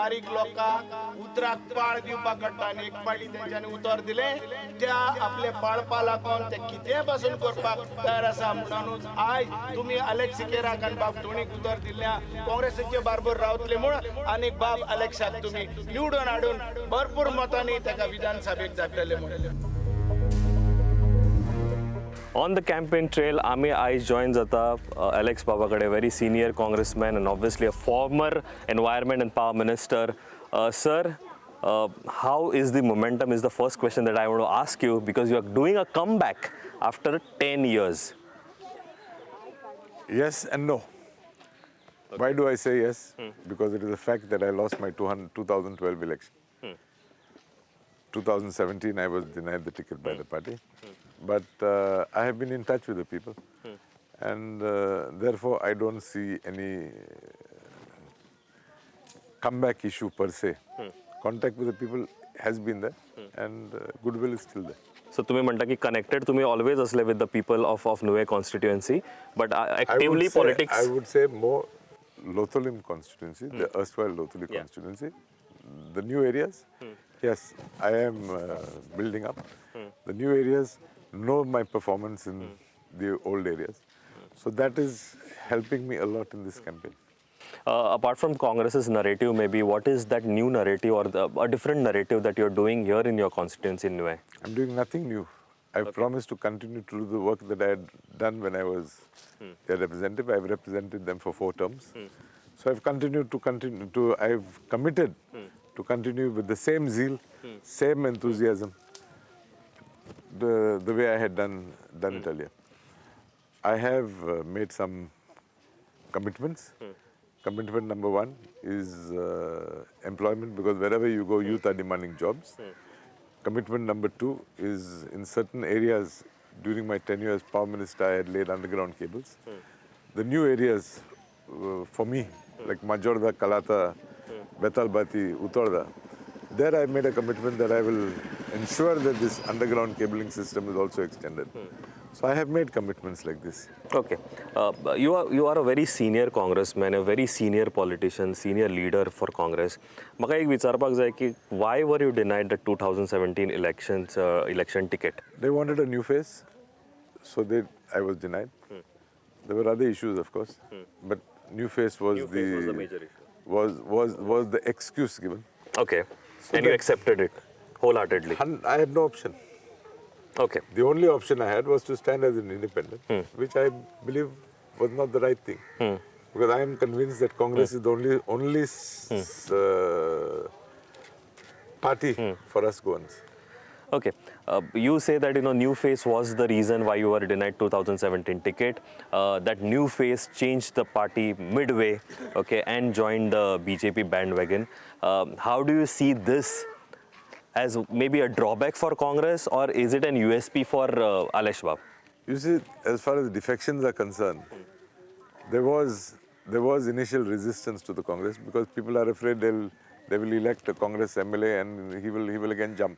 बारीक लोकांक उतराक पाळ दिवपाक काडटा आनी एक पाळी तेंच्यांनी उतर दिले त्या आपले पाळपा लागून ते कितें पासून करपाक तयार आसा म्हणूनच आयज तुमी अलेक्स सिकेराक आनी बाब दोणीक उतर दिल्ल्या काँग्रेसीचे बारबर रावतले म्हूण आनी बाब अलेक्साक तुमी निवडून हाडून भरपूर मतांनी ताका विधानसभेक धाडटले म्हणून. On the campaign trail, I joined Alex Babakade, a very senior congressman and obviously a former environment and power minister. Sir, how is the momentum is the first question that I want to ask you, because you are doing a comeback after 10 years. Yes and no. Okay. Why do I say yes? Because it is a fact that I lost my 2012 election. 2017 I was denied the ticket by the party. But I have been in touch with the people and therefore I don't see any comeback issue per se. Contact with the people has been there and goodwill is still there. So तुम्ही म्हणता की connected तुम्ही always असले with the people of Nuvem constituency, but actively politics. I would say more Lotholim constituency, the erstwhile Lotholi constituency, the new areas. Yes, I am building up. The new areas know my performance in the old areas. So that is helping me a lot in this campaign. Apart from Congress's narrative, maybe what is that new narrative or a different narrative that you're doing here in your constituency in Nuvem? I'm doing nothing new. I've promised to continue to do the work that I had done when I was their representative. I've represented them for 4 terms. So I've I've committed to continue with the same zeal, same enthusiasm, the way I had done it earlier. I have made some commitments. Commitment number 1 is employment, because wherever you go, youth are demanding jobs. Commitment number 2 is in certain areas, during my tenure as Power Minister, I had laid underground cables. The new areas for me, like Majorda, Kalata, Betalbati, Uttarda, there I made a commitment that I will ensure that this underground cabling system is also extended. So I have made commitments like this. Okay. You are a very senior congressman, a very senior politician, senior leader for Congress. Maka ek vicharpak jay ki why were you denied the 2017 election ticket? They wanted a new face, so I was denied. There were other issues, of course, but new face was the major issue. Was the excuse given. Okay. So and you accepted it wholeheartedly? I had no option. Okay. The only option I had was to stand as an independent, which I believe was not the right thing. Because I am convinced that Congress is the only party for us Goans. Okay. You say that new face was the reason why you were denied 2017 ticket. That new face changed the party midway, okay, and joined the BJP bandwagon. How do you see this? As maybe a drawback for Congress, or is it an USP for Aleixo Bab? You see, as far as defections are concerned, there was initial resistance to the Congress because people are afraid they will elect a Congress MLA and he will again jump.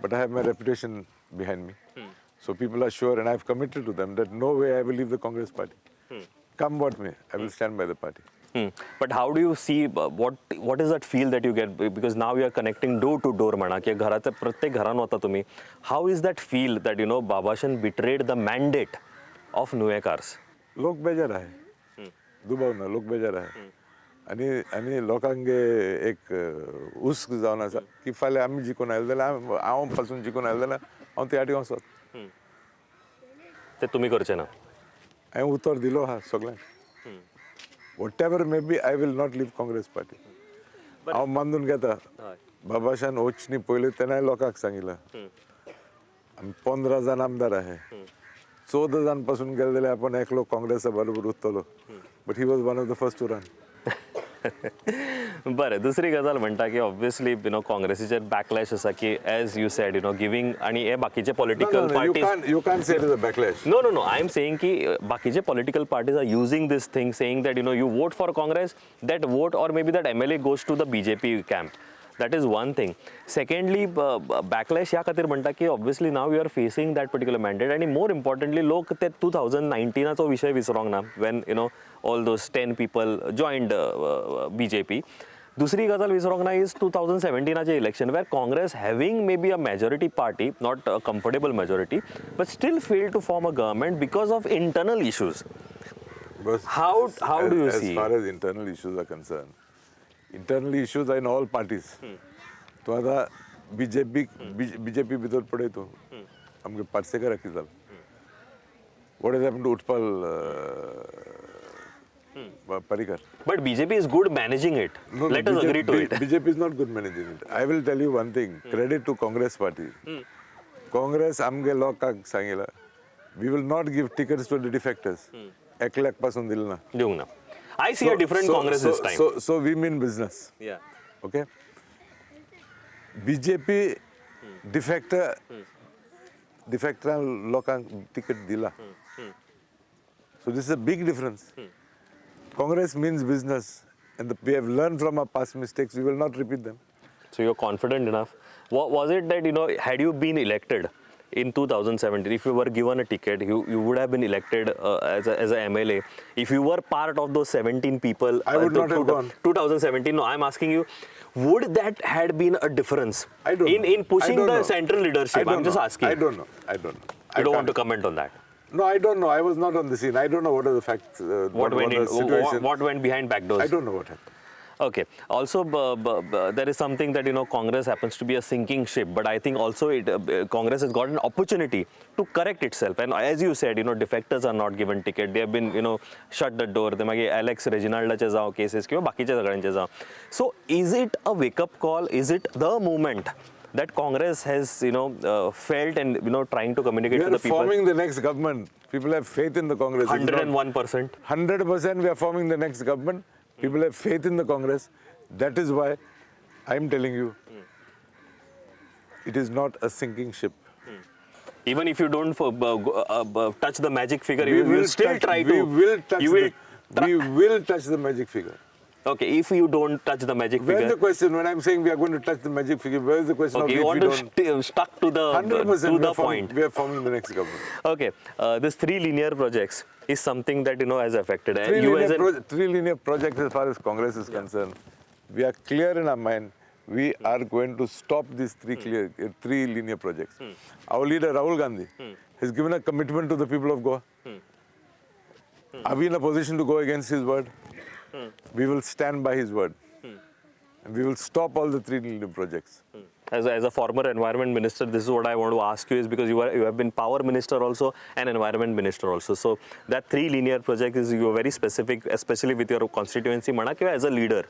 But I have my reputation behind me. So people are sure, and I have committed to them that no way I will leave the Congress party. Come what may, I will stand by the party. But how do you see, what is that feel that you get? Because now you are connecting door to door, mana, ki घराचे प्रत्येक घरान होता तुम्ही. How is that feel that Babashan betrayed the mandate of Nuvekars? लोक बेजार आहे. दुबावना लोक बेजार आहे. आणि लोकांगे एक उस्क जावन आसा की फाल्यां आमी जिखून आयले जाल्यार हांव पासून जिखून आयले जाल्यार हांव त्या फाटी वचत. ते तुम्ही करचे ना. हांवें उतर दिलो हा सगळ्यांक. Whatever may be, I will not leave Congress party. हांव मानून घेता. बाबाशान वचनी पयलीं तेन्ना लोकांक सांगिल्लें. आमी 15 जाण आमदार आहे. 14 जाण पासून गेले जाल्यार आपण एकलो काँग्रेसा बरोबर उरतलो. But he was one of the first to run. बरं, दुसरी गजाल म्हणटा की ऑब्वियसली काँग्रेसीचेर बॅकलॅश आसा की एज यू सेड गिविंग आणि हे बाकीचे political parties you can't say it is a backlash. No, I am saying की बाकीचे political parties are using this thing, saying that you vote for Congress, that vote or maybe that MLA goes to the BJP camp. That is one thing. Secondly, backlash या खातीर म्हणटा की obviously now you are facing that particular mandate, and more importantly लोक ते 2019 चो विषय विसरोंक ना when all those 10 people joined BJP. दुसरी गजाल विसरूंक ना is 2017 election were Congress having may be a majority party not a comfortable majority but still fail to form a government because of internal issues. How do you see? As far as internal issues are concerned, internal issues are in all parties. तो आता BJP भितर पडे तो आमगे पार्सेकर रखी जाल. What has happened to Utpal Parikar? But BJP is good managing it. Let us agree to it. BJP is not good managing it. I will tell you one thing. Credit to Congress party. Congress आमगे लोक सांगितला. We will not give tickets to the defectors. 1 lakh पासून दिल ना. देऊ ना. I see a different Congress this time. So we mean business. Yeah. Okay. BJP defector लोकांक ticket दिला. So this is a big difference. Congress means business, and we have learned from our past mistakes. We will not repeat them. So you're confident enough. Was it that, had you been elected in 2017, if you were given a ticket, you would have been elected as a MLA. If you were part of those 17 people, I would not have gone. 2017. No, I'm asking you, would that had been a difference I don't know. in pushing I don't the know. central leadership? I'm just asking. I don't know. You don't want to comment on that. No, I don't know. I was not on the scene. I don't know what are the facts. What went the situation. what went behind back doors? I don't know what happened. Okay. Also, there is something that Congress happens to be a sinking ship, but I think also Congress has got an opportunity to correct itself. And as you said, defectors are not given ticket. They have been, shut the door. They magi Alex Reginaldaचे जाव cases किंवा बाकीच्या सगळ्यांचे जाव. So, is it a wake-up call? Is it the movement that Congress has, felt and trying to communicate to the people? We are forming the next government. People have faith in the Congress. 101%. 100% we are forming the next government. People have faith in the Congress. That is why I am telling you, it is not a sinking ship. Even if you don't touch the magic figure, you will still try to. We will touch the magic figure. Okay, if you don't touch the magic figure. Where's the question? When I'm saying we are going to touch the magic figure, where is the question? Okay, of you want to stuck to the 100% point. We are forming the next government. Okay, this 3 linear projects is something that has affected. Three linear projects as far as Congress is concerned. We are clear in our mind. We are going to stop these three linear projects. Our leader Rahul Gandhi has given a commitment to the people of Goa. Are we in a position to go against his word? We will stand by his word. And we will stop all the 3 linear projects. As a former environment minister, this is what I want to ask you is because you have been power minister also and environment minister also. So that 3 linear project is you are very specific, especially with your constituency. As a leader,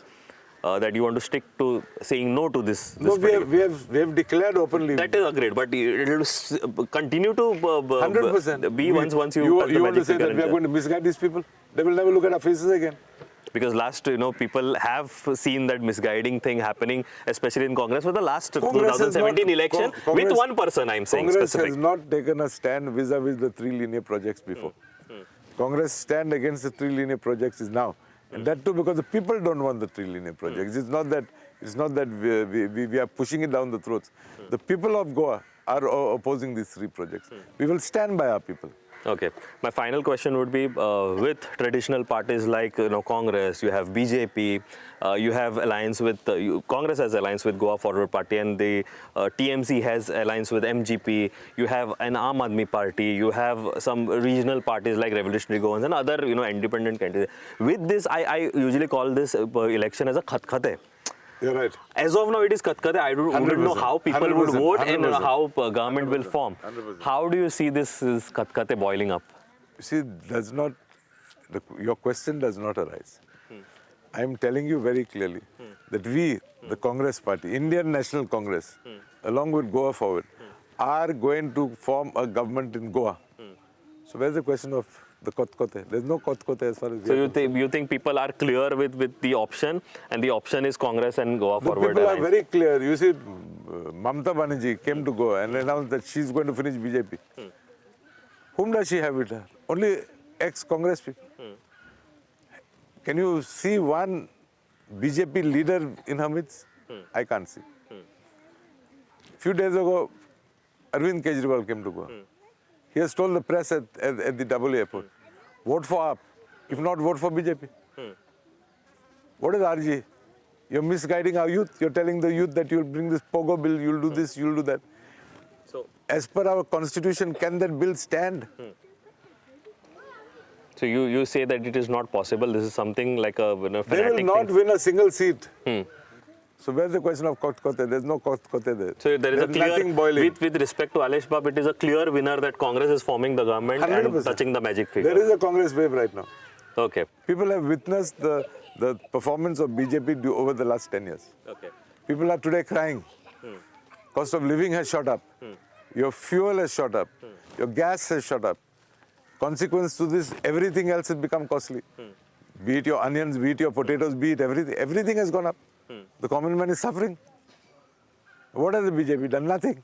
that you want to stick to saying no to this. No, we have declared openly. That is agreed, but it will continue to 100%. be once you. You want to say that we are going to misguide these people? They will never look at our faces again. Because last, people have seen that misguiding thing happening, especially in Congress for the last 2017 election with one person, I'm saying Congress specific. has not taken a stand vis-a-vis the 3 linear projects before. Congress stand against the 3 linear projects is now. And that too because the people don't want the 3 linear projects. It's not that we are pushing it down the throats. The people of Goa are opposing these 3 projects. We will stand by our people. Okay. My final question would be with traditional parties like Congress, you have BJP, you have alliance with Congress has alliance with Goa Forward Party, and the TMC has alliance with MGP. You have an Aam Aadmi Party. You have some regional parties like Revolutionary Goans and other independent candidates. With this, I usually call this election as a khat-khate. You're right. As of now, it is Katkade. I don't know how people would vote 100%. And how government will form. 100%. How do you see this Katkade boiling up? See, your question does not arise. I am telling you very clearly that we, the Congress Party, Indian National Congress, along with Goa Forward, are going to form a government in Goa. So where's the question of the Kotkote? There's no Kotkote as far as... So you think people are clear with the option, and the option is Congress and Goa Forward? People are very clear. You see, Mamata Banerjee came to Goa and announced that she's going to finish BJP. Whom does she have with her? Only ex-Congress people. Can you see one BJP leader in her midst? I can't see. Few days ago, Arvind Kejriwal came to Goa. He has told the press at the double airport, vote for AAP, if not vote for BJP. What is RG? You're misguiding our youth. You're telling the youth that you'll bring this pogo bill, you'll do this, you'll do that. So, As per our constitution, can that bill stand? so you say that it is not possible. This is something like a They fanatic will not thing. win a single seat. So where's the question of kote? There's no kote there. So there is There's a clear, nothing boiling. with respect to Aleixo Bab, it is a clear winner that Congress is forming the government 100%. and touching the magic figure. There is a Congress wave right now. Okay. People have witnessed the performance of BJP over the last 10 years. Okay. People are today crying. Cost of living has shot up. Your fuel has shot up. Your gas has shot up. Consequence to this, everything else has become costly. Be it your onions, be it your potatoes, be it everything. Everything has gone up. The common man is suffering. What has the BJP done? Nothing.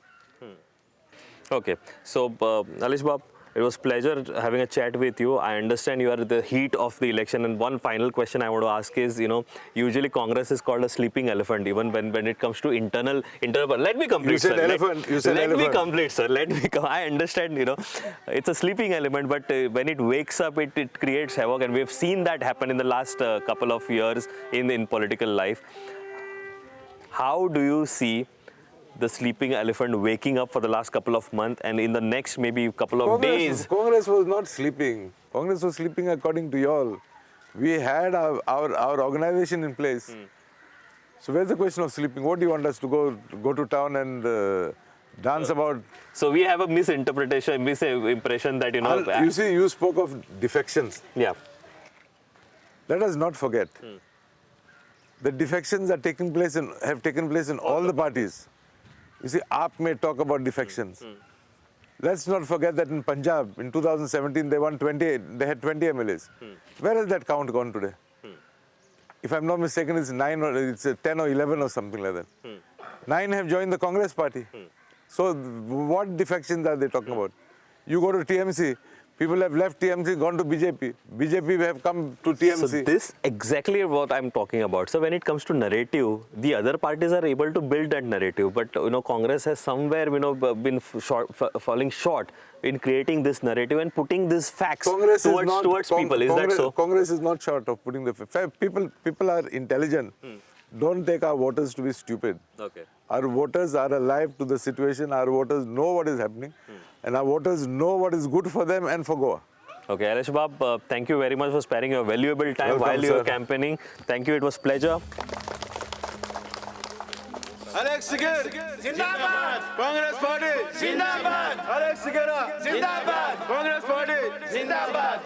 Okay. So, Aleixo Bab, it was pleasure having a chat with you. I understand you are the heat of the election. And one final question I want to ask is, usually Congress is called a sleeping elephant, even when it comes to internal. Let me complete, You said sir. elephant. You said let elephant. me complete, sir. I understand, it's a sleeping element, but when it wakes up, it creates havoc. And we've seen that happen in the last couple of years in political life. How do you see the sleeping elephant waking up for the last couple of months and in the next maybe couple of days? Congress was not sleeping. Congress was sleeping according to y'all. We had our organization in place. So where's the question of sleeping? What do you want us to go to town and dance about? So we have a misimpression that, You see, you spoke of defections. Yeah. Let us not forget that defections have taken place in all the parties. You see, AAP may talk about defections. Let's not forget that in Punjab, in 2017, they had 20 MLAs. Where has that count gone today? If I'm not mistaken, it's 10 or 11 or something like that. 9 have joined the Congress party. So what defections are they talking about? You go to TMC, people have left TMC, gone to BJP. BJP have come to TMC. So this exactly what I'm talking about. So when it comes to narrative, the other parties are able to build that narrative, but Congress has somewhere been falling short in creating this narrative and putting these facts towards people. Is that so? Congress is not short of putting the facts. People are intelligent. Don't take our voters to be stupid. Okay. Our voters are alive to the situation. Our voters know what is happening. And our voters know what is good for them and for Goa. Okay, Aleixo Bab, thank you very much for sparing your valuable time Welcome, while you were sir. campaigning. Thank you, it was pleasure. Aleixo Sequeira, Zindabad! Congress Party, Zindabad! Aleixo Sequeira, Zindabad! Congress Party, Zindabad!